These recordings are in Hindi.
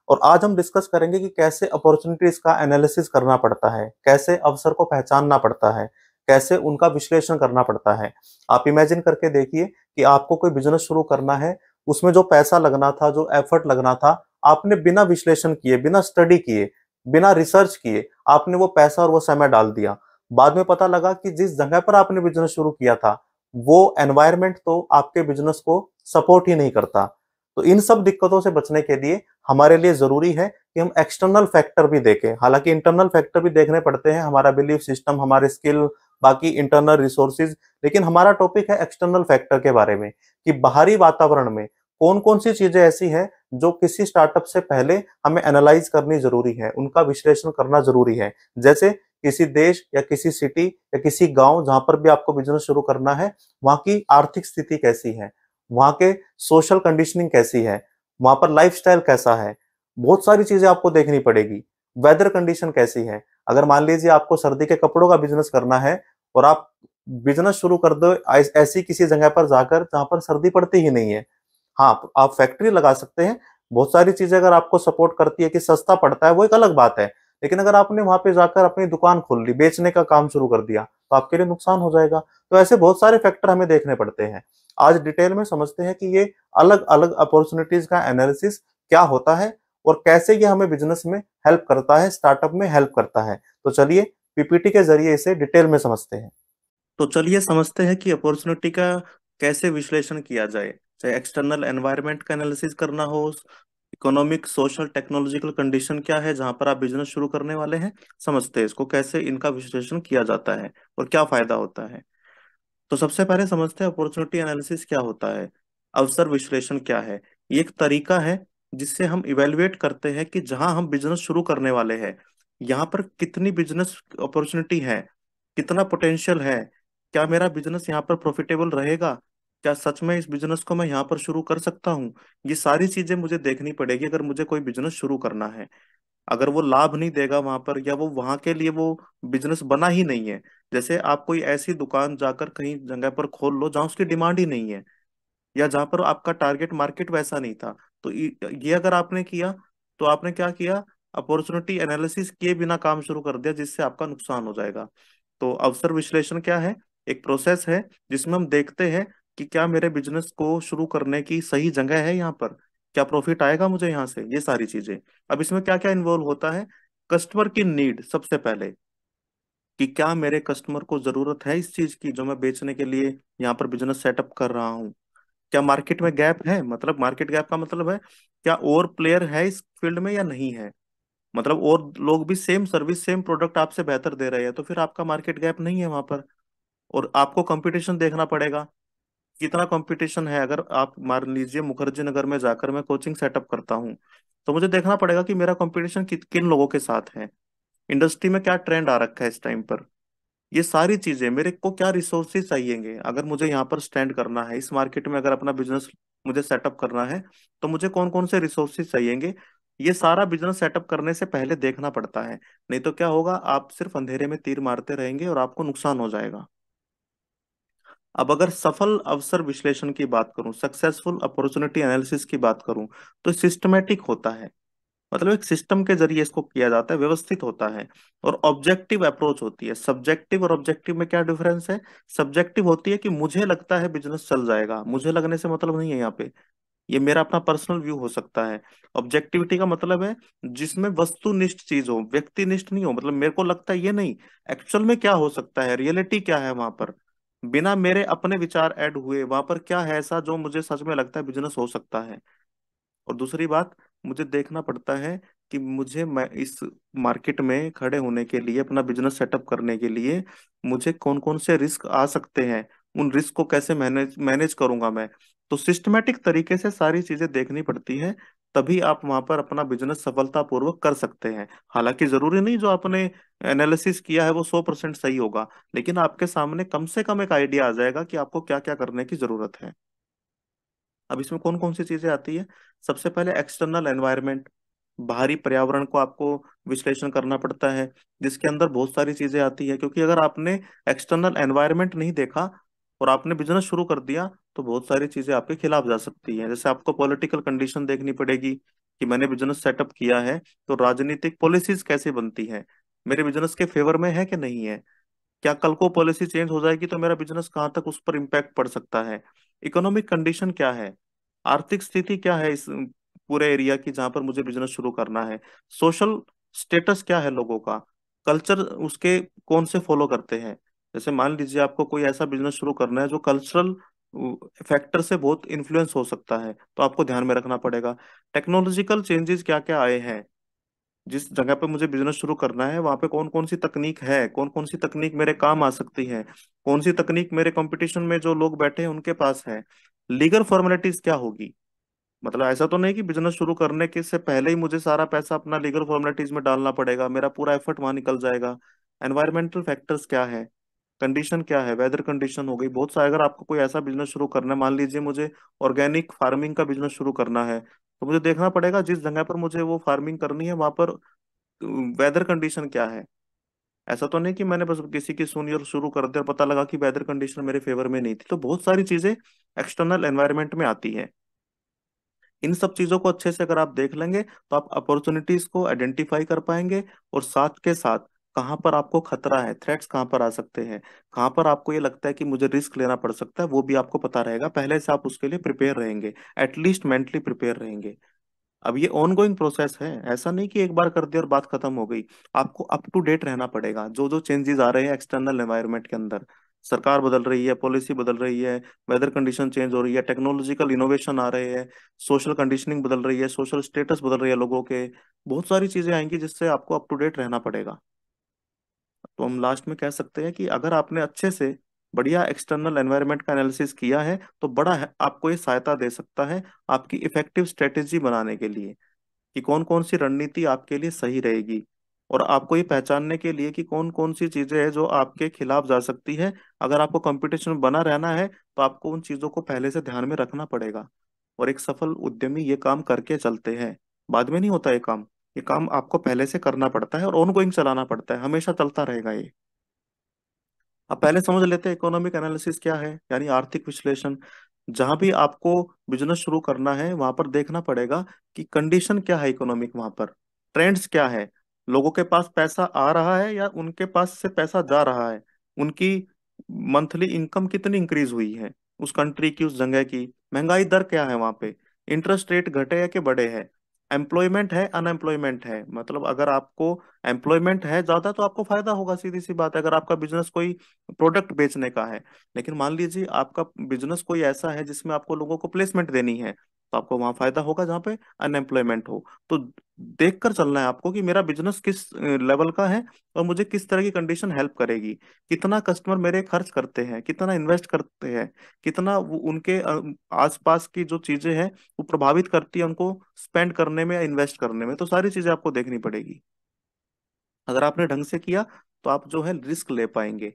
और आज हम डिस्कस करेंगे कि कैसे अपॉर्चुनिटीज का एनालिसिस करना पड़ता है, कैसे अवसर को पहचानना पड़ता है, कैसे उनका विश्लेषण करना पड़ता है। आप इमेजिन करके देखिए कि आपको कोई बिजनेस शुरू करना है, उसमें जो पैसा लगना था, जो एफर्ट लगना था, आपने बिना विश्लेषण किए, बिना स्टडी किए, बिना रिसर्च किए आपने वो पैसा और वो समय डाल दिया। बाद में पता लगा कि जिस जगह पर आपने बिजनेस शुरू किया था वो एनवायरनमेंट तो आपके बिजनेस को सपोर्ट ही नहीं करता। तो इन सब दिक्कतों से बचने के लिए हमारे लिए जरूरी है कि हम एक्सटर्नल फैक्टर भी देखें। हालांकि इंटरनल फैक्टर भी देखने पड़ते हैं, हमारा बिलीफ सिस्टम, हमारे स्किल, बाकी इंटरनल रिसोर्सेज। लेकिन हमारा टॉपिक है एक्सटर्नल फैक्टर के बारे में, कि बाहरी वातावरण में कौन कौन सी चीजें ऐसी हैं जो किसी स्टार्टअप से पहले हमें एनालाइज करनी जरूरी है, उनका विश्लेषण करना जरूरी है। जैसे किसी देश या किसी सिटी या किसी गांव जहां पर भी आपको बिजनेस शुरू करना है, वहां की आर्थिक स्थिति कैसी है, वहां के सोशल कंडीशनिंग कैसी है, वहां पर लाइफस्टाइल कैसा है, बहुत सारी चीजें आपको देखनी पड़ेगी। वेदर कंडीशन कैसी है। अगर मान लीजिए आपको सर्दी के कपड़ों का बिजनेस करना है और आप बिजनेस शुरू कर दो ऐसी किसी जगह पर जाकर जहां पर सर्दी पड़ती ही नहीं है, हाँ आप फैक्ट्री लगा सकते हैं, बहुत सारी चीजें अगर आपको सपोर्ट करती है कि सस्ता पड़ता है वो एक अलग बात है। लेकिन अगर आपने वहां पे जाकर अपनी दुकान खोल ली, बेचने का काम शुरू कर दिया, तो आपके लिए नुकसान हो जाएगा। तो ऐसे बहुत सारे फैक्टर हमें देखने पड़ते हैं। आज डिटेल में समझते हैं कि ये अलग अलग अपॉर्चुनिटीज का एनालिसिस क्या होता है और कैसे ये हमें बिजनेस में हेल्प करता है, स्टार्टअप में हेल्प करता है। तो चलिए पीपीटी के जरिए इसे डिटेल में समझते हैं। तो चलिए समझते हैं कि अपॉर्चुनिटी का कैसे विश्लेषण किया जाए। चाहे एक्सटर्नल एनवायरनमेंट का एनालिसिस करना हो, इकोनॉमिक, सोशल, टेक्नोलॉजिकल कंडीशन क्या है जहां पर आप बिजनेस शुरू करने वाले हैं, समझते हैं इसको कैसे इनका विश्लेषण किया जाता है और क्या फायदा होता है। तो सबसे पहले समझते हैं अपॉर्चुनिटी एनालिसिस क्या होता है। अवसर विश्लेषण क्या है। ये एक तरीका है जिससे हम इवेलुएट करते हैं कि जहां हम बिजनेस शुरू करने वाले हैं, यहाँ पर कितनी बिजनेस अपॉर्चुनिटी है, कितना पोटेंशियल है, क्या मेरा बिजनेस यहाँ पर प्रॉफिटेबल रहेगा, क्या सच में इस बिजनेस को मैं यहाँ पर शुरू कर सकता हूँ। ये सारी चीजें मुझे देखनी पड़ेगी अगर मुझे कोई बिजनेस शुरू करना है। अगर वो लाभ नहीं देगा वहां पर, या वो वहां के लिए वो बिजनेस बना ही नहीं है, जैसे आप कोई ऐसी दुकान जाकर कहीं जगह पर खोल लो जहां उसकी डिमांड ही नहीं है, या जहां पर आपका टारगेट मार्केट वैसा नहीं था, तो ये अगर आपने किया तो आपने क्या किया, अपॉर्चुनिटी एनालिसिस किए बिना काम शुरू कर दिया, जिससे आपका नुकसान हो जाएगा। तो अवसर विश्लेषण क्या है, एक प्रोसेस है जिसमें हम देखते हैं कि क्या मेरे बिजनेस को शुरू करने की सही जगह है, यहाँ पर क्या प्रॉफिट आएगा मुझे यहाँ से, ये सारी चीजें। अब इसमें क्या क्या इन्वॉल्व होता है। कस्टमर की नीड सबसे पहले, कि क्या मेरे कस्टमर को जरूरत है इस चीज की जो मैं बेचने के लिए यहाँ पर बिजनेस सेटअप कर रहा हूँ। क्या मार्केट में गैप है, मतलब मार्केट गैप का मतलब है क्या और प्लेयर है इस फील्ड में या नहीं है, मतलब और लोग भी सेम सर्विस, सेम प्रोडक्ट आपसे बेहतर दे रहे हैं, तो फिर आपका मार्केट गैप नहीं है वहां पर। और आपको कंपटीशन देखना पड़ेगा, कितना कंपटीशन है। अगर आप मान लीजिए मुखर्जी नगर में जाकर मैं कोचिंग सेटअप करता हूँ, तो मुझे देखना पड़ेगा कि मेरा कंपटीशन किन लोगों के साथ है, इंडस्ट्री में क्या ट्रेंड आ रखा है इस टाइम पर। ये सारी चीजें, मेरे को क्या रिसोर्सेज चाहिएंगे अगर मुझे यहाँ पर स्टैंड करना है इस मार्केट में, अगर अपना बिजनेस मुझे सेटअप करना है, तो मुझे कौन कौन से रिसोर्सेज चाहिएंगे। ये सारा बिजनेस सेटअप करने से पहले देखना पड़ता है। नहीं तो क्या होगा, आप सिर्फ अंधेरे में तीर मारते रहेंगे और आपको नुकसान हो जाएगा। अब अगर सफल अवसर विश्लेषण की बात करूं, सक्सेसफुल अपॉर्चुनिटी एनालिसिस की बात करूं, तो सिस्टमेटिक होता है, मतलब एक सिस्टम के जरिए इसको किया जाता है, व्यवस्थित होता है। और ऑब्जेक्टिव अप्रोच होती है। सब्जेक्टिव और ऑब्जेक्टिव में क्या डिफरेंस है। सब्जेक्टिव होती है कि मुझे लगता है बिजनेस चल जाएगा, मुझे लगने से मतलब नहीं है यहाँ पे, ये मेरा अपना पर्सनल व्यू हो सकता है। ऑब्जेक्टिविटी का मतलब है जिसमें वस्तुनिष्ठ चीज हो, व्यक्तिनिष्ठ नहीं हो, मतलब मेरे को लगता है ये नहीं, एक्चुअल में क्या हो सकता है, रियलिटी क्या है वहां पर, बिना मेरे अपने विचार ऐड हुए वहां पर क्या है ऐसा जो मुझे सच में लगता है बिजनेस हो सकता है। और दूसरी बात, मुझे देखना पड़ता है कि मुझे, मैं इस मार्केट में खड़े होने के लिए, अपना बिजनेस सेटअप करने के लिए मुझे कौन कौन से रिस्क आ सकते हैं, उन रिस्क को कैसे मैनेज मैनेज करूंगा मैं। तो सिस्टमेटिक तरीके से सारी चीजें देखनी पड़ती है, तभी आप वहां पर अपना बिजनेस सफलतापूर्वक कर सकते हैं। हालांकि जरूरी नहीं जो आपने एनालिसिस किया है वो 100% सही होगा, लेकिन आपके सामने कम से कम एक आइडिया आ जाएगा कि आपको क्या क्या करने की जरूरत है। अब इसमें कौन कौन सी चीजें आती है। सबसे पहले एक्सटर्नल एनवायरनमेंट, बाहरी पर्यावरण को आपको विश्लेषण करना पड़ता है, जिसके अंदर बहुत सारी चीजें आती है। क्योंकि अगर आपने एक्सटर्नल एनवायरनमेंट नहीं देखा और आपने बिजनेस शुरू कर दिया, तो बहुत सारी चीजें आपके खिलाफ जा सकती हैं। जैसे आपको पॉलिटिकल कंडीशन देखनी पड़ेगी, कि मैंने बिजनेस सेटअप किया है, तो राजनीतिक पॉलिसीज कैसे बनती है, मेरे बिजनेस के फेवर में है कि नहीं है, क्या कल को पॉलिसी चेंज हो जाएगी तो मेरा बिजनेस कहाँ तक उस पर इम्पैक्ट पड़ सकता है, इकोनॉमिक कंडीशन क्या है, आर्थिक स्थिति क्या है इस पूरे एरिया की जहां पर मुझे बिजनेस शुरू करना है, सोशल स्टेटस क्या है लोगों का, कल्चर उसके कौन से फॉलो करते हैं। जैसे मान लीजिए आपको कोई ऐसा बिजनेस शुरू करना है जो कल्चरल फैक्टर से बहुत इन्फ्लुएंस हो सकता है, तो आपको ध्यान में रखना पड़ेगा। टेक्नोलॉजिकल चेंजेस क्या क्या आए हैं, जिस जगह पे मुझे बिजनेस शुरू करना है वहां पे कौन कौन सी तकनीक है, कौन कौन सी तकनीक मेरे काम आ सकती है, कौन सी तकनीक मेरे कंपटीशन में जो लोग बैठे हैं उनके पास है, लीगल फॉर्मेलिटीज क्या होगी। मतलब ऐसा तो नहीं कि बिजनेस शुरू करने के से पहले ही मुझे सारा पैसा अपना लीगल फॉर्मेलिटीज में डालना पड़ेगा, मेरा पूरा एफर्ट वहां निकल जाएगा। एनवायरमेंटल फैक्टर्स क्या है, कंडीशन क्या है, वेदर कंडीशन हो गई, बहुत सा। अगर आपको कोई ऐसा बिजनेस शुरू करना है, मान लीजिए मुझे ऑर्गेनिक फार्मिंग का बिजनेस शुरू करना है, तो मुझे देखना पड़ेगा जिस जगह पर मुझे वो फार्मिंग करनी है वहां पर वेदर कंडीशन क्या है। ऐसा तो नहीं कि मैंने बस किसी की सुनी और शुरू कर दिया और पता लगा कि वेदर कंडीशन मेरे फेवर में नहीं थी। तो बहुत सारी चीजें एक्सटर्नल एनवायरनमेंट में आती है। इन सब चीजों को अच्छे से अगर आप देख लेंगे तो आप अपॉर्चुनिटीज को आइडेंटिफाई कर पाएंगे, और साथ के साथ कहाँ पर आपको खतरा है, थ्रेट्स कहाँ पर आ सकते हैं, कहाँ पर आपको ये लगता है कि मुझे रिस्क लेना पड़ सकता है, वो भी आपको पता रहेगा। पहले से आप उसके लिए प्रिपेयर रहेंगे, एटलीस्ट मेंटली प्रिपेयर रहेंगे। अब ये ऑनगोइंग प्रोसेस है, ऐसा नहीं कि एक बार कर दिया और बात खत्म हो गई। आपको अप टू डेट रहना पड़ेगा, जो जो चेंजेस आ रहे हैं एक्सटर्नल एनवायरनमेंट के अंदर, सरकार बदल रही है, पॉलिसी बदल रही है, वेदर कंडीशन चेंज हो रही है, टेक्नोलॉजिकल इनोवेशन आ रहे हैं, सोशल कंडीशनिंग बदल रही है, सोशल स्टेटस बदल रही है लोगों के, बहुत सारी चीजें आएंगी जिससे आपको अप टू डेट रहना पड़ेगा। तो हम लास्ट में कह सकते हैं कि अगर आपने अच्छे से बढ़िया एक्सटर्नल एनवायरनमेंट का एनालिसिस किया है तो बड़ा है, आपको ये सहायता दे सकता है आपकी इफेक्टिव स्ट्रेटेजी बनाने के लिए, कि कौन कौन सी रणनीति आपके लिए सही रहेगी, और आपको ये पहचानने के लिए कि कौन कौन सी चीजें हैं जो आपके खिलाफ जा सकती है। अगर आपको कंपटीशन में बना रहना है तो आपको उन चीजों को पहले से ध्यान में रखना पड़ेगा। और एक सफल उद्यमी ये काम करके चलते हैं, बाद में नहीं होता ये काम आपको पहले से करना पड़ता है और ऑनगोइंग चलाना पड़ता है, हमेशा चलता रहेगा ये। अब पहले समझ लेते हैं इकोनॉमिक एनालिसिस क्या है, यानी आर्थिक विश्लेषण। जहां भी आपको बिजनेस शुरू करना है वहां पर देखना पड़ेगा कि कंडीशन क्या है इकोनॉमिक, वहां पर ट्रेंड्स क्या है, लोगों के पास पैसा आ रहा है या उनके पास से पैसा जा रहा है, उनकी मंथली इनकम कितनी इंक्रीज हुई है उस कंट्री की, उस जगह की, महंगाई दर क्या है वहां पे, इंटरेस्ट रेट घटे है कि बढ़े है, एम्प्लॉयमेंट है अनएम्प्लॉयमेंट है। मतलब अगर आपको एम्प्लॉयमेंट है ज्यादा तो आपको फायदा होगा, सीधी सी बात है, अगर आपका बिजनेस कोई प्रोडक्ट बेचने का है। लेकिन मान लीजिए आपका बिजनेस कोई ऐसा है जिसमें आपको लोगों को प्लेसमेंट देनी है, तो आपको वहां फायदा होगा जहाँ पे अनएम्प्लॉयमेंट हो। तो देख कर चलना है आपको कि मेरा बिजनेस किस लेवल का है और मुझे किस तरह की कंडीशन हेल्प करेगी, कितना कस्टमर मेरे खर्च करते हैं, कितना इन्वेस्ट करते हैं, कितना वो उनके आसपास की जो चीजें हैं वो प्रभावित करती है उनको स्पेंड करने में या इन्वेस्ट करने में। तो सारी चीजें आपको देखनी पड़ेगी। अगर आपने ढंग से किया तो आप जो है रिस्क ले पाएंगे,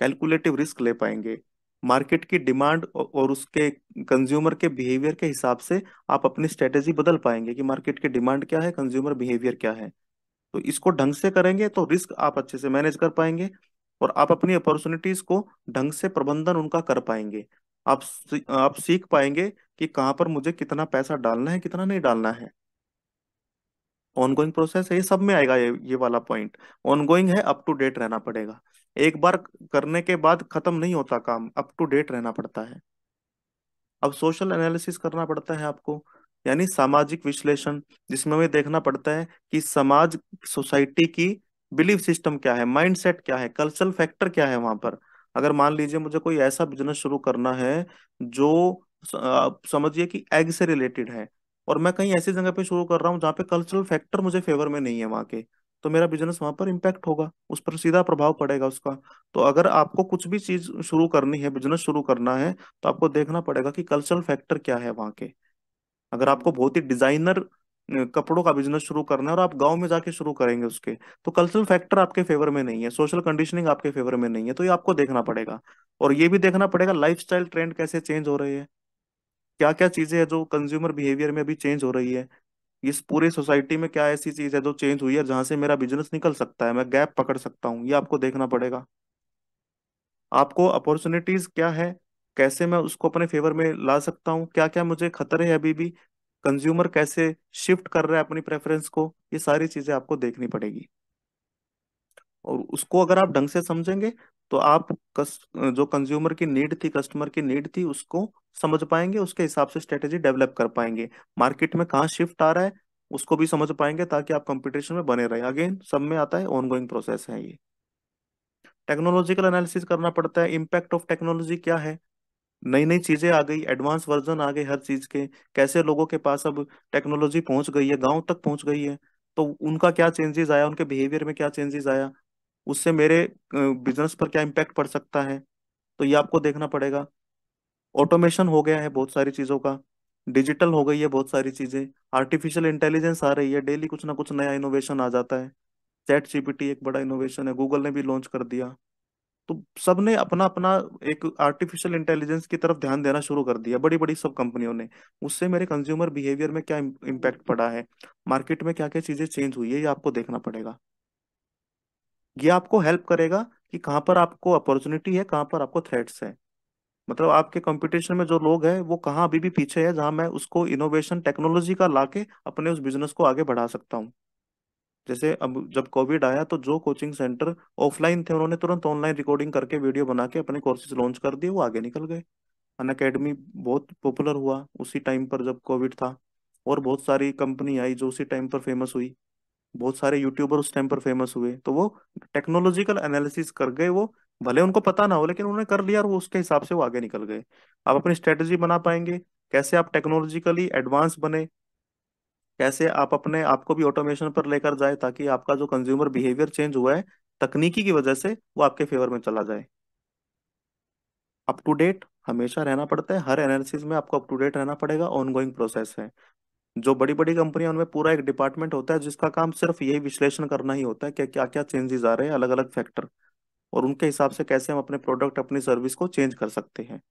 कैलकुलेटिव रिस्क ले पाएंगे। मार्केट की डिमांड और उसके कंज्यूमर के बिहेवियर के हिसाब से आप अपनी स्ट्रेटेजी बदल पाएंगे कि मार्केट की डिमांड क्या है, कंज्यूमर बिहेवियर क्या है। तो इसको ढंग से करेंगे तो रिस्क आप अच्छे से मैनेज कर पाएंगे, और आप अपनी अपॉर्चुनिटीज को ढंग से प्रबंधन उनका कर पाएंगे। आप सीख पाएंगे कि कहाँ पर मुझे कितना पैसा डालना है, कितना नहीं डालना है। ऑनगोइंग प्रोसेस है, ये सब में आएगा ये वाला पॉइंट। ऑनगोइंग है, अप टू डेट रहना पड़ेगा। एक बार करने के बाद खत्म नहीं होता काम, अप टू डेट रहना पड़ता है। अब सोशल एनालिसिस करना पड़ता है आपको, यानी सामाजिक विश्लेषण, जिसमें हमें देखना पड़ता है कि समाज, सोसाइटी की बिलीफ सिस्टम क्या है, माइंडसेट क्या है, कल्चरल फैक्टर क्या है वहां पर। अगर मान लीजिए मुझे कोई ऐसा बिजनेस शुरू करना है जो आप समझिए कि एग से रिलेटेड है, और मैं कहीं ऐसी जगह पे शुरू कर रहा हूँ जहाँ पे कल्चरल फैक्टर मुझे फेवर में नहीं है वहाँ के, तो मेरा बिजनेस वहां पर इम्पैक्ट होगा, उस पर सीधा प्रभाव पड़ेगा उसका। तो अगर आपको कुछ भी चीज शुरू करनी है, बिजनेस शुरू करना है, तो आपको देखना पड़ेगा कि कल्चरल फैक्टर क्या है वहाँ के। अगर आपको बहुत ही डिजाइनर कपड़ों का बिजनेस शुरू करना है और आप गांव में जाके शुरू करेंगे उसके, तो कल्चरल फैक्टर आपके फेवर में नहीं है, सोशल कंडीशनिंग आपके फेवर में नहीं है, तो ये आपको देखना पड़ेगा। और ये भी देखना पड़ेगा लाइफस्टाइल ट्रेंड कैसे चेंज हो रहे हैं, क्या क्या चीजें हैं जो कंज्यूमर बिहेवियर में भी चेंज हो रही है, इस पूरी सोसाइटी में क्या ऐसी चीज है जो चेंज हुई है जहां से मेरा बिजनेस निकल सकता है, मैं गैप पकड़ सकता हूँ, ये आपको देखना पड़ेगा। आपको अपॉर्चुनिटीज क्या है, कैसे मैं उसको अपने फेवर में ला सकता हूँ, क्या क्या मुझे खतरे हैं अभी भी, कंज्यूमर कैसे शिफ्ट कर रहा है अपनी प्रेफरेंस को, ये सारी चीजें आपको देखनी पड़ेगी। और उसको अगर आप ढंग से समझेंगे तो आप जो कंज्यूमर की नीड थी, कस्टमर की नीड थी, उसको समझ पाएंगे, उसके हिसाब से स्ट्रेटेजी डेवलप कर पाएंगे। मार्केट में कहाँ शिफ्ट आ रहा है उसको भी समझ पाएंगे, ताकि आप कंपटीशन में बने रहे। अगेन सब में आता है, ऑनगोइंग प्रोसेस है ये। टेक्नोलॉजिकल एनालिसिस करना पड़ता है, इम्पैक्ट ऑफ टेक्नोलॉजी क्या है। नई नई चीजें आ गई, एडवांस वर्जन आ गए हर चीज के, कैसे लोगों के पास अब टेक्नोलॉजी पहुंच गई है, गांव तक पहुंच गई है। तो उनका क्या चेंजेस आया, उनके बिहेवियर में क्या चेंजेस आया, उससे मेरे बिजनेस पर क्या इम्पैक्ट पड़ सकता है, तो ये आपको देखना पड़ेगा। ऑटोमेशन हो गया है बहुत सारी चीजों का, डिजिटल हो गई है बहुत सारी चीजें, आर्टिफिशियल इंटेलिजेंस आ रही है, डेली कुछ ना कुछ नया इनोवेशन आ जाता है। चैट जीपीटी एक बड़ा इनोवेशन है, गूगल ने भी लॉन्च कर दिया। तो सबने अपना अपना एक आर्टिफिशियल इंटेलिजेंस की तरफ ध्यान देना शुरू कर दिया, बड़ी बड़ी सब कंपनियों ने। उससे मेरे कंज्यूमर बिहेवियर में क्या इम्पैक्ट पड़ा है, मार्केट में क्या क्या चीजें चेंज हुई है, ये आपको देखना पड़ेगा। ये आपको हेल्प करेगा कि कहाँ पर आपको अपॉर्चुनिटी है, कहाँ पर आपको थ्रेट्स है। मतलब आपके कंपटीशन में जो लोग हैं वो कहाँ अभी भी पीछे है, जहां मैं उसको इनोवेशन टेक्नोलॉजी का लाके अपने उस बिजनेस को आगे बढ़ा सकता हूँ। जैसे अब जब कोविड आया तो जो कोचिंग सेंटर ऑफलाइन थे, उन्होंने तुरंत ऑनलाइन रिकॉर्डिंग करके वीडियो बना के अपने कोर्सेज लॉन्च कर दिए, वो आगे निकल गए। अन अकेडमी बहुत पॉपुलर हुआ उसी टाइम पर जब कोविड था। और बहुत सारी कंपनी आई जो उसी टाइम पर फेमस हुई। बहुत सारे यूट्यूबर उस टाइम पर फेमस हुए, तो वो टेक्नोलॉजिकल एनालिसिस कर गए। वो भले उनको पता ना हो, लेकिन उन्होंने कर लिया और वो उसके हिसाब से वो आगे निकल गए। आप अपनी स्ट्रेटेजी बना पाएंगे, कैसे आप टेक्नोलॉजिकली एडवांस बने, कैसे आप अपने आप को भी ऑटोमेशन पर लेकर जाए, ताकि आपका जो कंज्यूमर बिहेवियर चेंज हुआ है तकनीकी की वजह से, वो आपके फेवर में चला जाए। अप टू डेट हमेशा रहना पड़ता है, हर एनालिसिस में आपको अप टू डेट रहना पड़ेगा, ऑनगोइंग प्रोसेस है। जो बड़ी बड़ी कंपनियां, उनमें पूरा एक डिपार्टमेंट होता है जिसका काम सिर्फ यही विश्लेषण करना ही होता है कि क्या क्या चेंजेस आ रहे हैं, अलग अलग फैक्टर, और उनके हिसाब से कैसे हम अपने प्रोडक्ट, अपनी सर्विस को चेंज कर सकते हैं।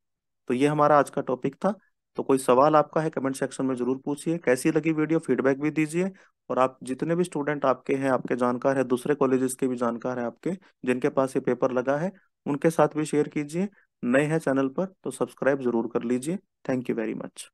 तो ये हमारा आज का टॉपिक था। तो कोई सवाल आपका है कमेंट सेक्शन में जरूर पूछिए, कैसी लगी वीडियो फीडबैक भी दीजिए। और आप जितने भी स्टूडेंट आपके हैं, आपके जानकार है, दूसरे कॉलेजेस के भी जानकार हैं आपके, जिनके पास ये पेपर लगा है, उनके साथ भी शेयर कीजिए। नए हैं चैनल पर तो सब्सक्राइब जरूर कर लीजिए। Thank you very much.